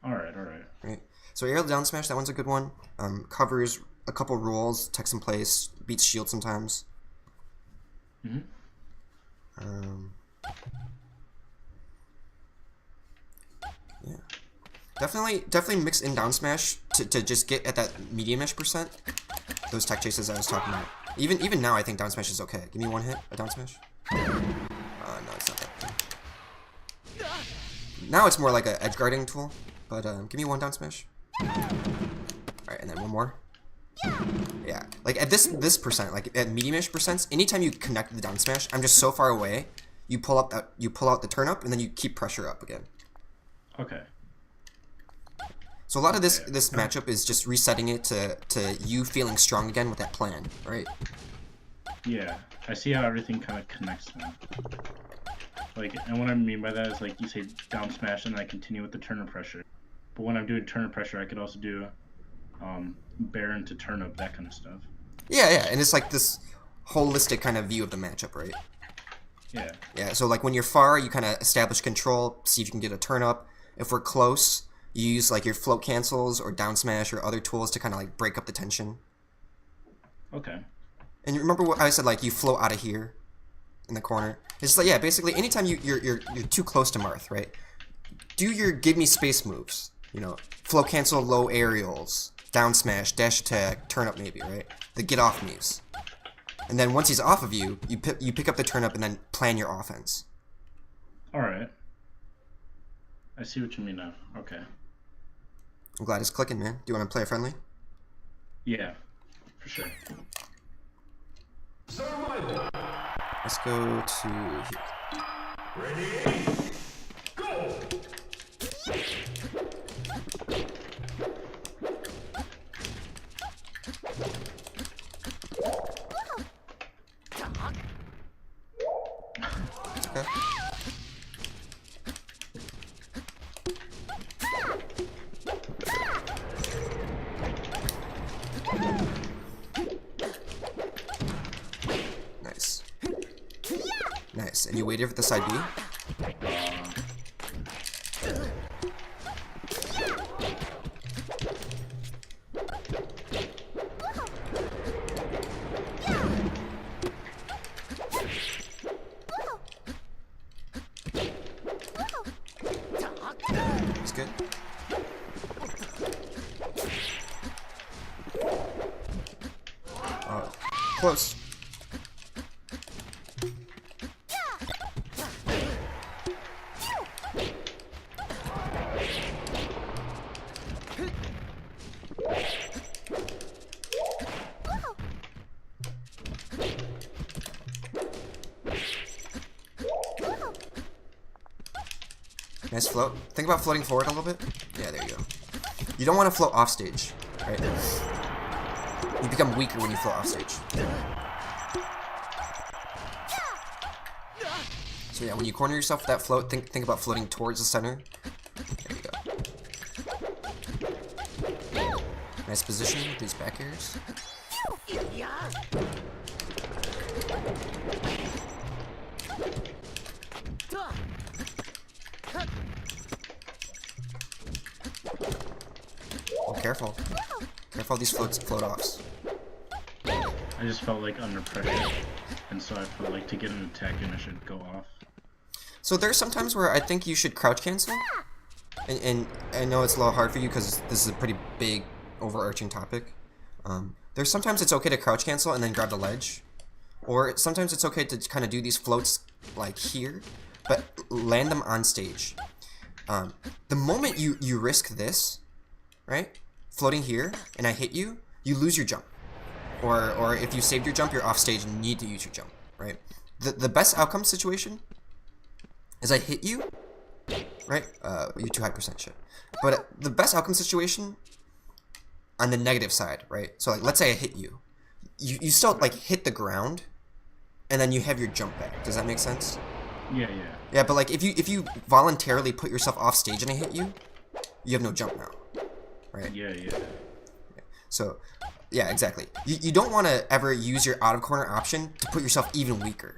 Alright. Right. So aerial down smash, that one's a good one. Covers a couple rules, techs in place, beats shield sometimes. Mm-hmm. Yeah. Definitely mix in down smash to just get at that medium-ish percent. Those tech chases I was talking about. Even now, I think down smash is okay. Give me one hit, a down smash. No, it's not that. Now it's more like a edge guarding tool, but give me one down smash. Alright, and then one more. Yeah, like at this percent, like at medium-ish percents, anytime you connect the down smash, I'm just so far away. You pull out the turn up, and then you keep pressure up again. Okay. So a lot of this matchup is just resetting it to you feeling strong again with that plan, right? Yeah, I see how everything kind of connects now. Like, and what I mean by that is, like, you say down smash and I continue with the turn up pressure. But when I'm doing turn up pressure, I could also do Baron to turn up, that kind of stuff. Yeah, and it's like this holistic kind of view of the matchup, right? Yeah. Yeah, so like when you're far, you kind of establish control, see if you can get a turn up. If we're close, you use like your float cancels or down smash or other tools to kind of like break up the tension. Okay. And you remember what I said, like you float out of here in the corner. It's like, yeah, basically anytime you're too close to Marth, right? Do your give me space moves. You know, float cancel, low aerials, down smash, dash attack, turn up maybe, right? The get off moves. And then once he's off of you, you pick up the turn up and then plan your offense. Alright. I see what you mean now. Okay. I'm glad it's clicking, man. Do you want to play a friendly? Yeah, for sure. Let's go to here. Ready? Go! Okay. Nice. Nice. And you waited for the side B? That's good. Close. Nice float. Think about floating forward a little bit. Yeah, there you go. You don't want to float off stage, right? You become weaker when you float off stage. So yeah, when you corner yourself with that float, think about floating towards the center. There you go. Nice position with these back airs. Oh, careful. Careful these float offs. I just felt like under pressure, and so I felt like to get an attack in I should go off. So there's some times where I think you should crouch cancel And I know it's a little hard for you because this is a pretty big, overarching topic. There's sometimes it's okay to crouch cancel and then grab the ledge. Or sometimes it's okay to kind of do these floats like here, but land them on stage. The moment you risk this, right? Floating here, and I hit you, you lose your jump. Or if you saved your jump, you're off stage and you need to use your jump, right? The best outcome situation is I hit you, right? You too high percent shit. But the best outcome situation on the negative side, right? So like, let's say I hit you. You still like hit the ground, and then you have your jump back. Does that make sense? Yeah. Yeah, but like if you voluntarily put yourself off stage and I hit you, you have no jump now, right? Yeah. So, yeah, exactly. You don't want to ever use your out of corner option to put yourself even weaker.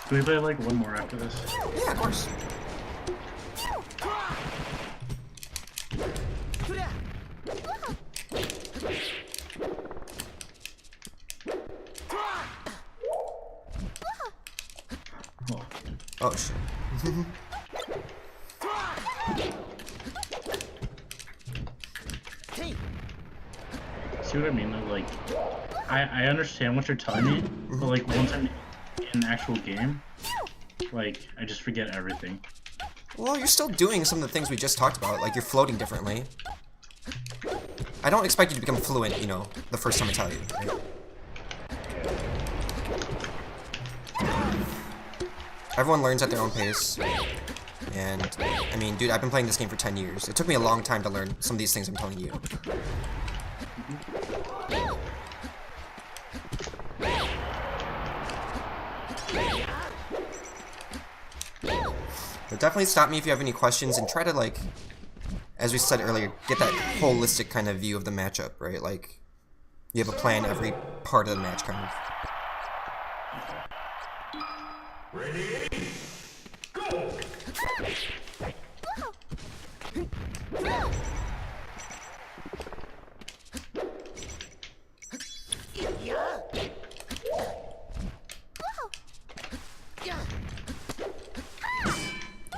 Do we play like one more after this? Yeah, of course. Oh. Oh shit. See what I mean? Though? Like, I understand what you're telling me, but like once I'm in the actual game, like I just forget everything. Well, you're still doing some of the things we just talked about, like you're floating differently. I don't expect you to become fluent, you know, the first time I tell you, right? Everyone learns at their own pace. And, I mean, dude, I've been playing this game for 10 years. It took me a long time to learn some of these things I'm telling you. But definitely stop me if you have any questions and try to, like, as we said earlier, get that holistic kind of view of the matchup, right? Like, you have a plan every part of the match, kind of. Ready? Go!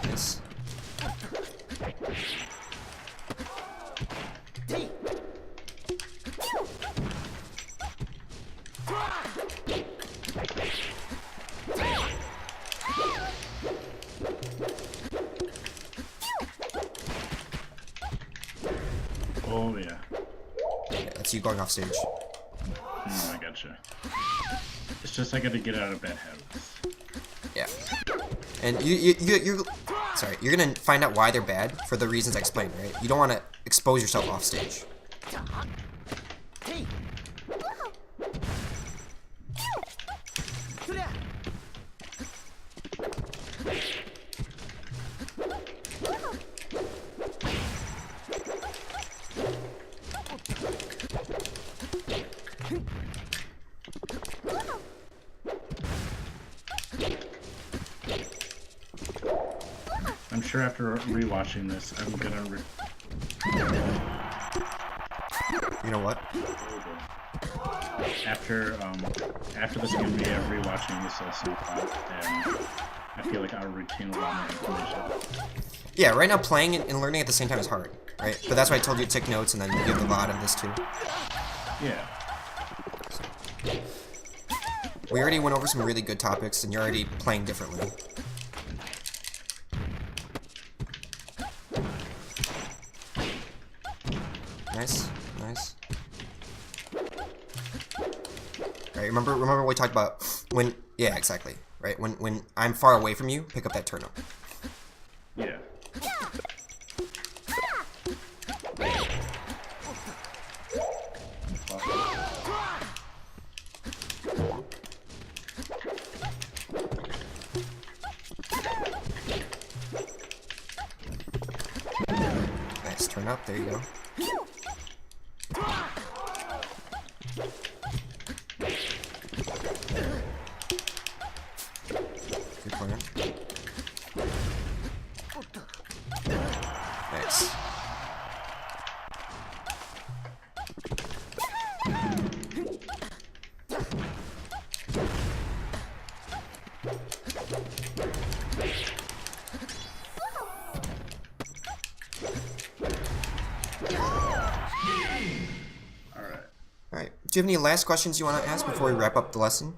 Nice. Oh yeah. Yeah, that's you going off stage. I gotcha. It's just I gotta get out of bed habits. Yeah. And you're sorry, you're gonna find out why they're bad for the reasons I explained, right? You don't want to expose yourself off stage. I'm sure after rewatching this, I'm gonna. You know what? After this movie, I'm rewatching this lesson and I feel like I'll retain a lot more information. Yeah, right now playing and learning at the same time is hard, right? But that's why I told you to take notes and then you have a lot of this too. Yeah. We already went over some really good topics and you're already playing differently. Nice, nice. Right, remember what we talked about when, yeah, exactly, right? When I'm far away from you, pick up that turnip. Yeah. Nice, turn up, there you go. Do you have any last questions you want to ask before we wrap up the lesson?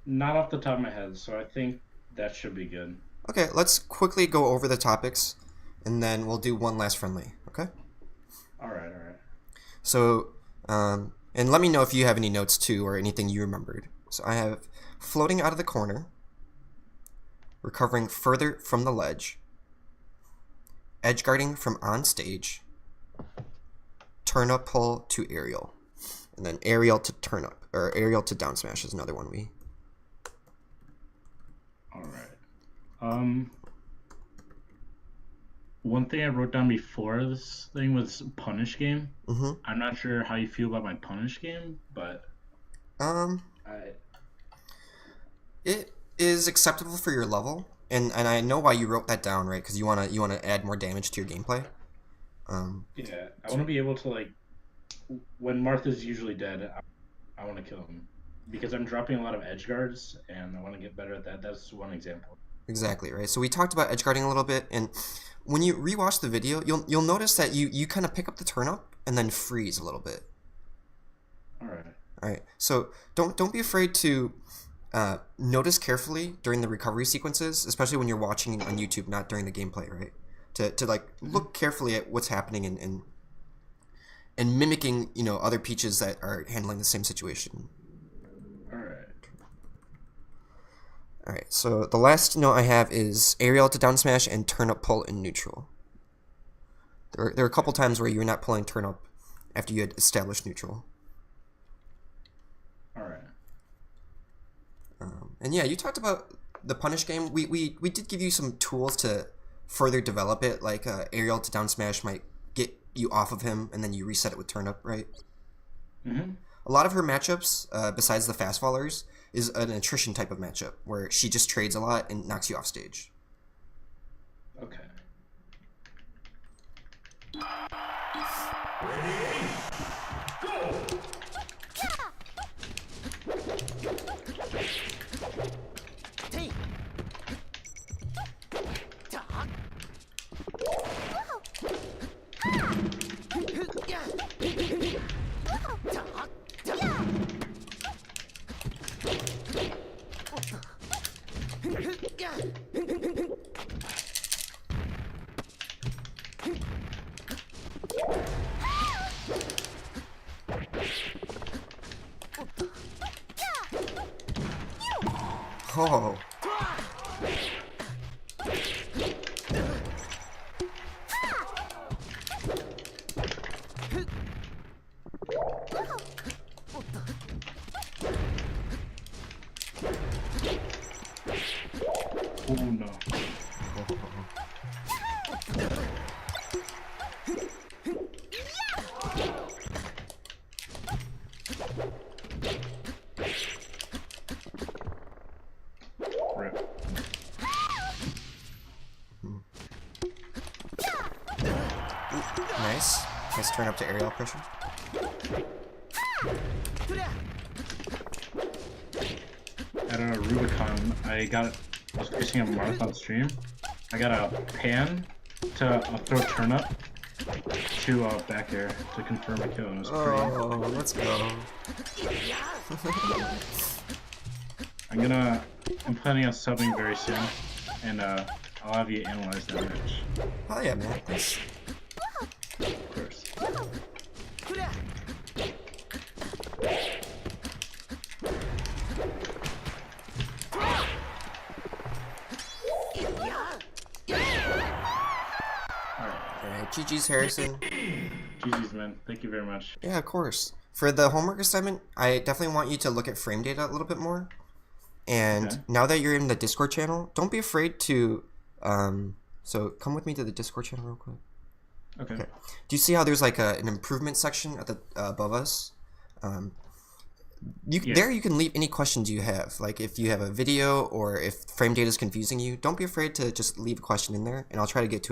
Not off the top of my head, so I think that should be good. Okay, let's quickly go over the topics, and then we'll do one last friendly, okay? All right, all right. So, and let me know if you have any notes too, or anything you remembered. So I have floating out of the corner, recovering further from the ledge, edge guarding from on stage, turn up pull to aerial, and then aerial to turn up, or aerial to down smash is another one we. All right. One thing I wrote down before this thing was punish game. Mm-hmm. I'm not sure how you feel about my punish game, but It is acceptable for your level, and I know why you wrote that down, right? Because you wanna add more damage to your gameplay. yeah, I want to be able to, like, when Martha's usually dead, I want to kill him because I'm dropping a lot of edge guards, and I want to get better at that. That's one example. Exactly, right. So we talked about edge guarding a little bit, and when you rewatch the video, you'll notice that you kind of pick up the turn up and then freeze a little bit. All right. All right. So don't be afraid to notice carefully during the recovery sequences, especially when you're watching on YouTube, not during the gameplay, right? To like look carefully at what's happening and mimicking, you know, other Peaches that are handling the same situation. All right. All right. So the last note I have is aerial to down smash and turn up pull in neutral. There are a couple times where you're not pulling turn up after you had established neutral. All right. And yeah, you talked about the punish game. We did give you some tools to further develop it, like aerial to down smash might get you off of him, and then you reset it with turn up, right? Mm-hmm. A lot of her matchups, besides the fast fallers, is an attrition type of matchup where she just trades a lot and knocks you off stage. Okay. Ready? Go! Oh. Oh no. Rip. Nice. Nice turn up to aerial pressure. At a Rubicon, I was facing a marathon stream. I got a pan to throw turn up to back air to confirm a kill. And it was pretty. Oh, let's go. I'm planning on subbing very soon, and I'll have you analyze that match. Oh yeah, man. Nice. Of course. Alright, GG's Harrison. GG's, man. Thank you very much. Yeah, of course. For the homework assignment, I definitely want you to look at frame data a little bit more. And Okay. now that you're in the Discord channel, don't be afraid to so come with me to the Discord channel real quick. Okay. Okay. Do you see how there's like an improvement section at the above us? Yeah. There you can leave any questions you have. Like if you have a video or if frame data is confusing you, don't be afraid to just leave a question in there, and I'll try to get to it.